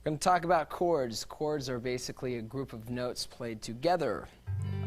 We're going to talk about chords. Chords are basically a group of notes played together.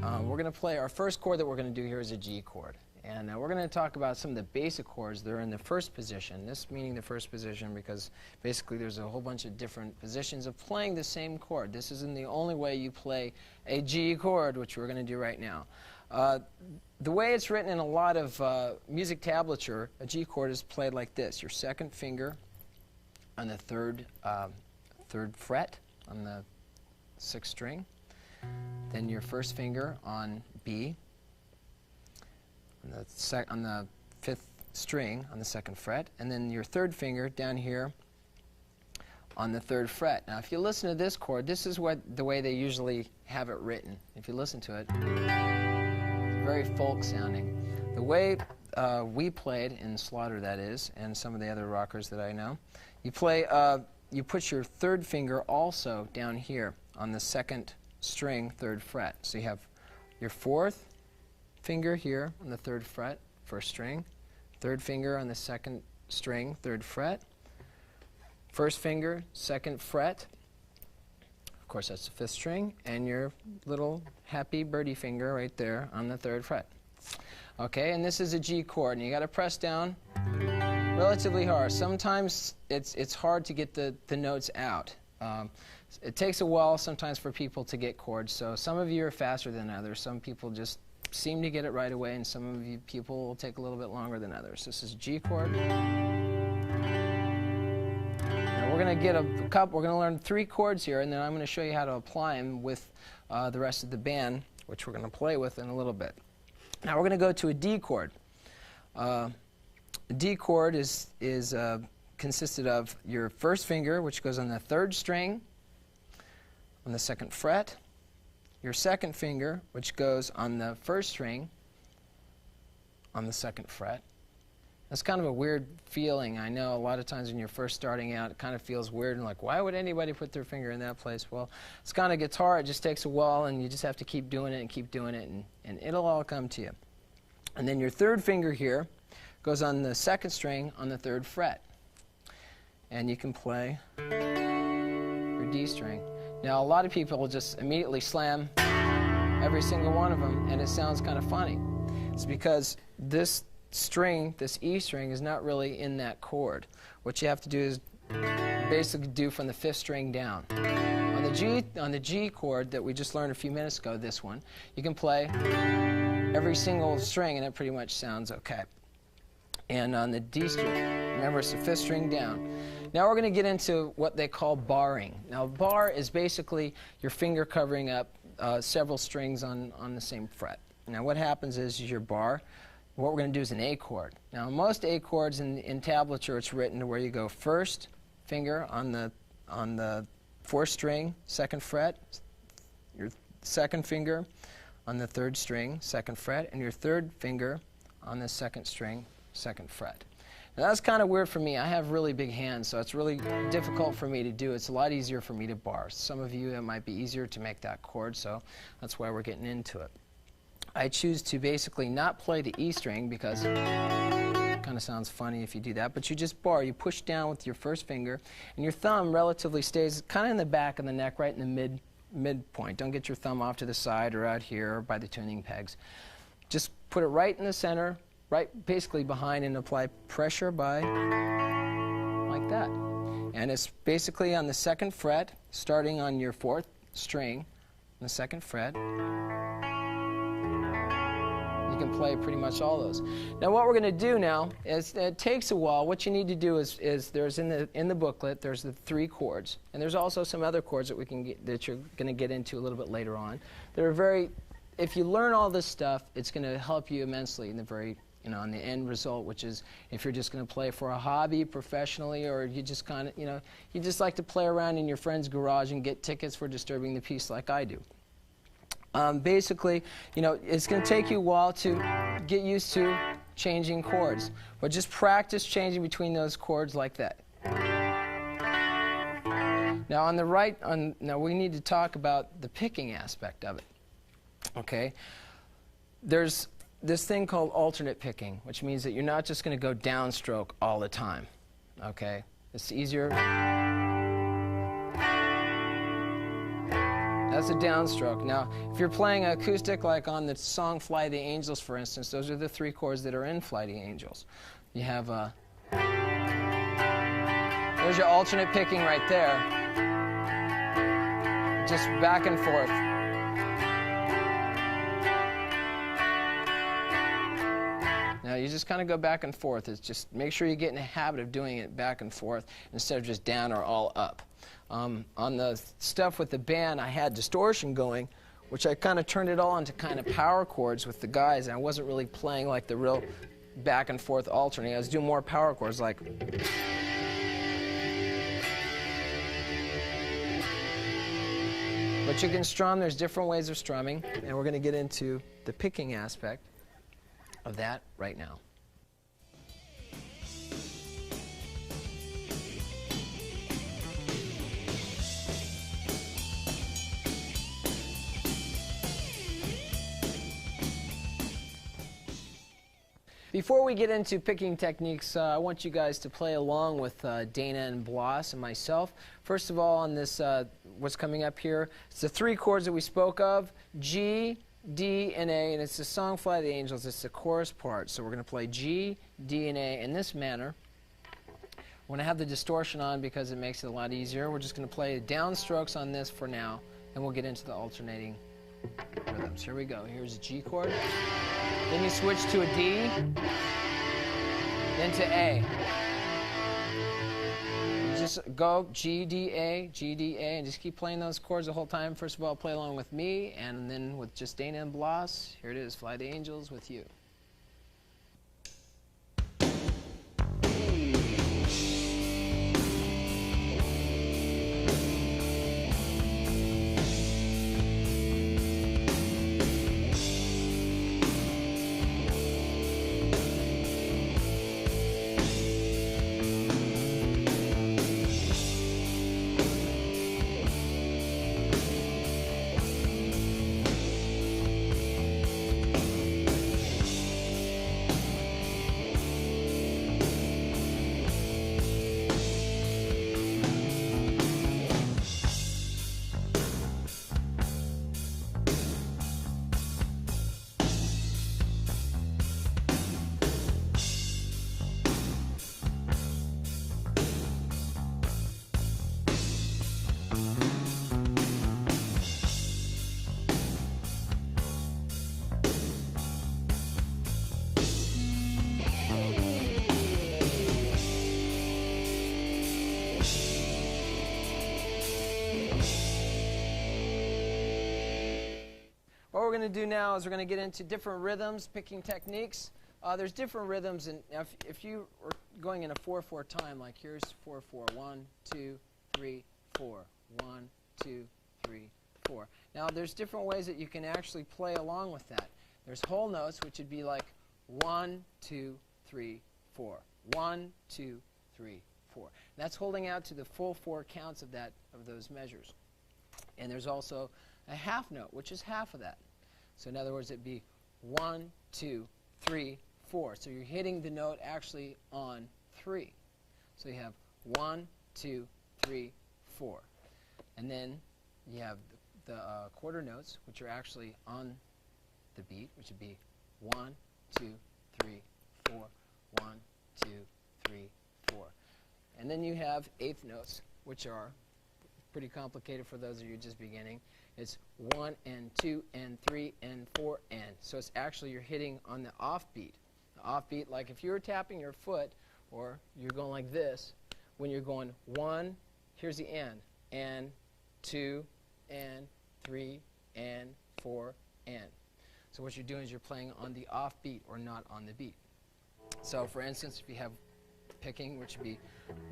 We're going to play, our first chord that we're going to do here is a G chord. And we're going to talk about some of the basic chords that are in the first position. This meaning the first position because basically there's a whole bunch of different positions of playing the same chord. This isn't the only way you play a G chord, which we're going to do right now. The way it's written in a lot of music tablature, a G chord is played like this. Your second finger on the third fret on the sixth string, then your first finger on B, on the fifth string on the second fret, and then your third finger down here on the third fret. Now if you listen to this chord, this is the way they usually have it written. If you listen to it, it's very folk sounding. The way we played in Slaughter, that is, and some of the other rockers that I know, you play, you put your third finger also down here on the second string, third fret. So you have your fourth finger here on the third fret, first string, third finger on the second string, third fret, first finger, second fret, of course that's the fifth string, and your little happy birdie finger right there on the third fret. Okay, and this is a G chord, and you got to press down relatively hard. Sometimes it's hard to get the notes out. It takes a while sometimes for people to get chords, so some of you are faster than others. Some people just seem to get it right away, and some of you people will take a little bit longer than others. This is a G chord. Now we're going to get a couple. We're going to learn 3 chords here, and then I'm going to show you how to apply them with the rest of the band, which we're going to play with in a little bit. Now we're going to go to a D chord. A D chord is consisted of your first finger, which goes on the third string on the second fret, your second finger, which goes on the first string on the second fret. That's kind of a weird feeling. I know a lot of times when you're first starting out, it kind of feels weird and like, why would anybody put their finger in that place? Well, it's kind of guitar. It just takes a while, and you just have to keep doing it and keep doing it, and it'll all come to you. And then your third finger here goes on the second string on the third fret. And you can play your D string. Now, a lot of people will just immediately slam every single one of them, and it sounds kind of funny. It's because this string, this E string, is not really in that chord. What you have to do is basically do from the fifth string down. On the G chord that we just learned a few minutes ago, this one, you can play every single string, and it pretty much sounds okay. And on the D string, remember it's the fifth string down. Now we're going to get into what they call barring. Now bar is basically your finger covering up several strings on the same fret. Now what happens is your bar, what we're going to do is an A chord. Now most A chords in tablature, it's written to where you go first finger on the fourth string, second fret, your second finger on the third string, second fret, and your third finger on the second string, second fret. Now that's kind of weird for me. I have really big hands, so it's really difficult for me to do. It's a lot easier for me to bar. Some of you, it might be easier to make that chord, so that's why we're getting into it. I choose to basically not play the E string because it kind of sounds funny if you do that, but you just bar. You push down with your first finger, and your thumb relatively stays kind of in the back of the neck, right in the midpoint. Don't get your thumb off to the side or out here or by the tuning pegs. Just put it right in the center, right basically behind, and apply pressure by like that. And it's basically on the second fret, starting on your fourth string, on the second fret. You can play pretty much all those. Now what we're going to do now is, it takes a while. What you need to do is there's in the booklet, there's the 3 chords, and there's also some other chords that we can get, that you're going to get into a little bit later on. They're very, if you learn all this stuff, it's going to help you immensely in the very, on the end result, which is if you're just going to play for a hobby professionally, or you just kind of, you just like to play around in your friend's garage and get tickets for Disturbing the Peace like I do. Basically, it's going to take you a while to get used to changing chords, but just practice changing between those chords like that. Now on the right, now we need to talk about the picking aspect of it. Okay, there's this thing called alternate picking, which means that you're not just going to go downstroke all the time. Okay, it's easier. That's a downstroke. Now, if you're playing acoustic, like on the song Fly the Angels, for instance, those are the 3 chords that are in Fly the Angels. You have there's your alternate picking right there. Just back and forth. Now, you just kind of go back and forth. It's just make sure you get in the habit of doing it back and forth instead of just down or all up. On the stuff with the band, I had distortion going, which I kind of turned it all into kind of power chords with the guys, and I wasn't really playing like the real back and forth alternating. I was doing more power chords like. But you can strum. There's different ways of strumming, and we're going to get into the picking aspect of that right now. Before we get into picking techniques, I want you guys to play along with Dana and Blas and myself. First of all, on this, what's coming up here, it's the 3 chords that we spoke of, G, D, and A, and it's the song Fly the Angels. It's the chorus part. So we're going to play G, D, and A in this manner. We're going to have the distortion on because it makes it a lot easier. We're just going to play downstrokes on this for now, and we'll get into the alternating rhythms. Here we go. Here's a G chord. Then you switch to a D, then to A. You just go G, D, A, G, D, A, and just keep playing those chords the whole time. First of all, play along with me, and then with just Dana and Blas. Here it is, Fly the Angels with you. What we're going to do now is we're going to get into different rhythms, picking techniques. There's different rhythms, and if you are going in a 4/4 time, like here's 4/4, 1, 2, 3, 4, 1, 2, 3, 4. Now there's different ways that you can actually play along with that. There's whole notes, which would be like 1, 2, 3, 4, 1, 2, 3, 4. That's holding out to the full 4 counts of those measures. And there's also a half note, which is half of that. So in other words, it'd be 1, 2, 3, 4. So you're hitting the note actually on 3. So you have 1, 2, 3, 4. And then you have the quarter notes, which are actually on the beat, which would be 1, 2, 3, 4, 1, 2, 3, 4. And then you have eighth notes, which are pretty complicated for those of you just beginning. It's 1 and 2 and 3 and 4 and. So it's actually you're hitting on the offbeat. The offbeat, like if you were tapping your foot or you're going like this, when you're going 1, here's the and 2 and 3 and 4 and. So what you're doing is you're playing on the offbeat or not on the beat. So for instance, if you have picking, which would be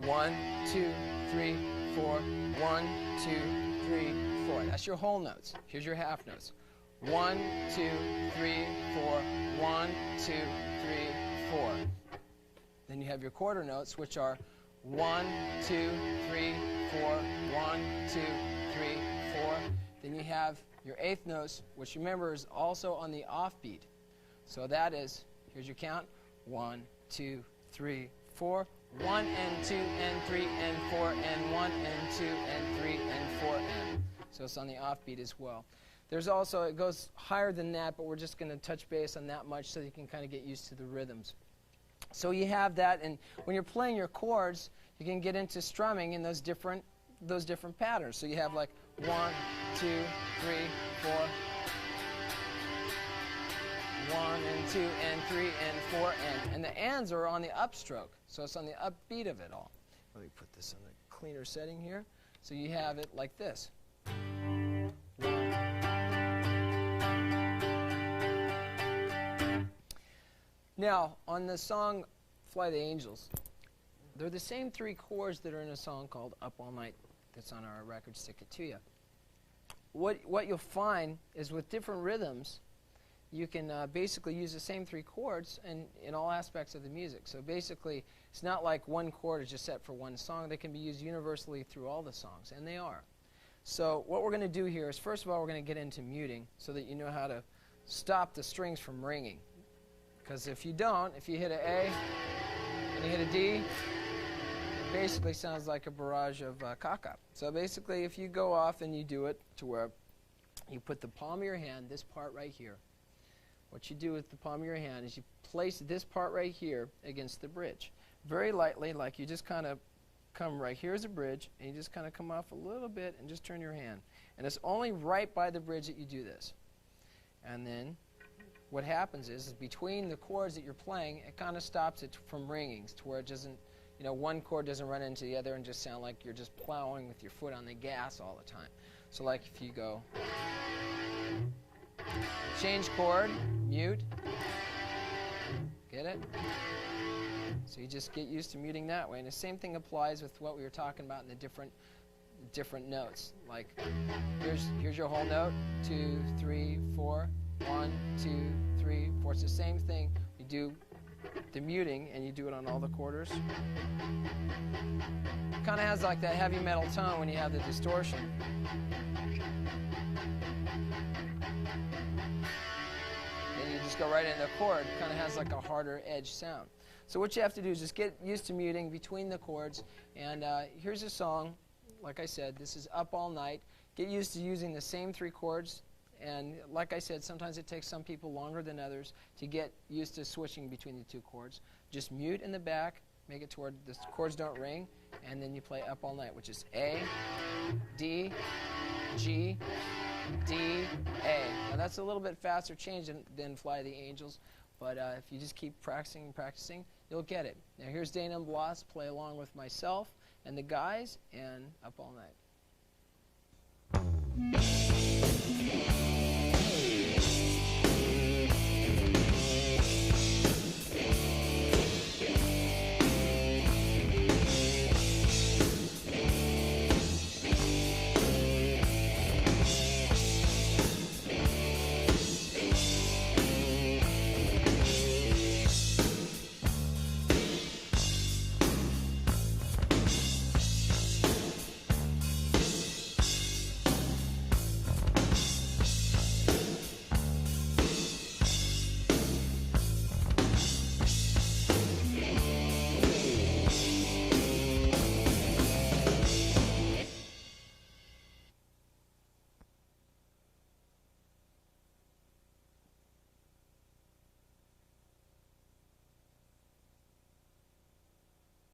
1, 2, 3, 4, 1, 2, 3, 4. That's your whole notes. Here's your half notes. 1, 2, 3, 4, 1, 2, 3, 4. Then you have your quarter notes, which are 1, 2, 3, 4, 1, 2, 3, 4. Then you have your eighth notes, which remember is also on the offbeat. So that is, here's your count, 1, 2, 3, 4, 1 and 2 and 3 and 4 and 1 and 2 and 3 and 4 and. So it's on the offbeat as well. There's also, it goes higher than that, but we're just going to touch base on that much so you can kind of get used to the rhythms. So you have that, and when you're playing your chords, you can get into strumming in those different patterns. So you have like 1, 2, 3, 4, 1 and 2 and 3 and 4 and the ands are on the upstroke, so it's on the upbeat of it all. Let me put this in a cleaner setting here. So you have it like this. Now, on the song Fly the Angels, they're the same 3 chords that are in a song called Up All Night that's on our record, Stick It To Ya. What you'll find is with different rhythms, you can basically use the same 3 chords in all aspects of the music. So basically, it's not like one chord is just set for one song. They can be used universally through all the songs, and they are. So what we're going to do here is, first of all, we're going to get into muting so that you know how to stop the strings from ringing. Because if you don't, if you hit an A and you hit a D, it basically sounds like a barrage of caca. So basically, if you go off and you do it to where you put the palm of your hand, this part right here, what you do with the palm of your hand is you place this part right here against the bridge. Very lightly, like you just kind of come right here as a bridge, and you just kind of come off a little bit and just turn your hand. And it's only right by the bridge that you do this. And then what happens is between the chords that you're playing, it kind of stops it from ringing to where it doesn't, you know, one chord doesn't run into the other and just sound like you're just plowing with your foot on the gas all the time. So like if you go, change chord, mute, get it? So you just get used to muting that way. And the same thing applies with what we were talking about in the different notes. Like here's your whole note, 2, 3, 4. 1, 2, 3, 4. It's the same thing. You do the muting, and you do it on all the quarters. It kind of has like that heavy metal tone when you have the distortion. Then you just go right into the chord. It kind of has like a harder edge sound. So what you have to do is just get used to muting between the chords. And here's a song. Like I said, this is Up All Night. Get used to using the same 3 chords. And like I said, sometimes it takes some people longer than others to get used to switching between the 2 chords. Just mute in the back, make it to where the chords don't ring, and then you play Up All Night, which is A, D, G, D, A. Now that's a little bit faster change than Fly the Angels, but if you just keep practicing and practicing, you'll get it. Now here's Dana and Blas play along with myself and the guys, and Up All Night.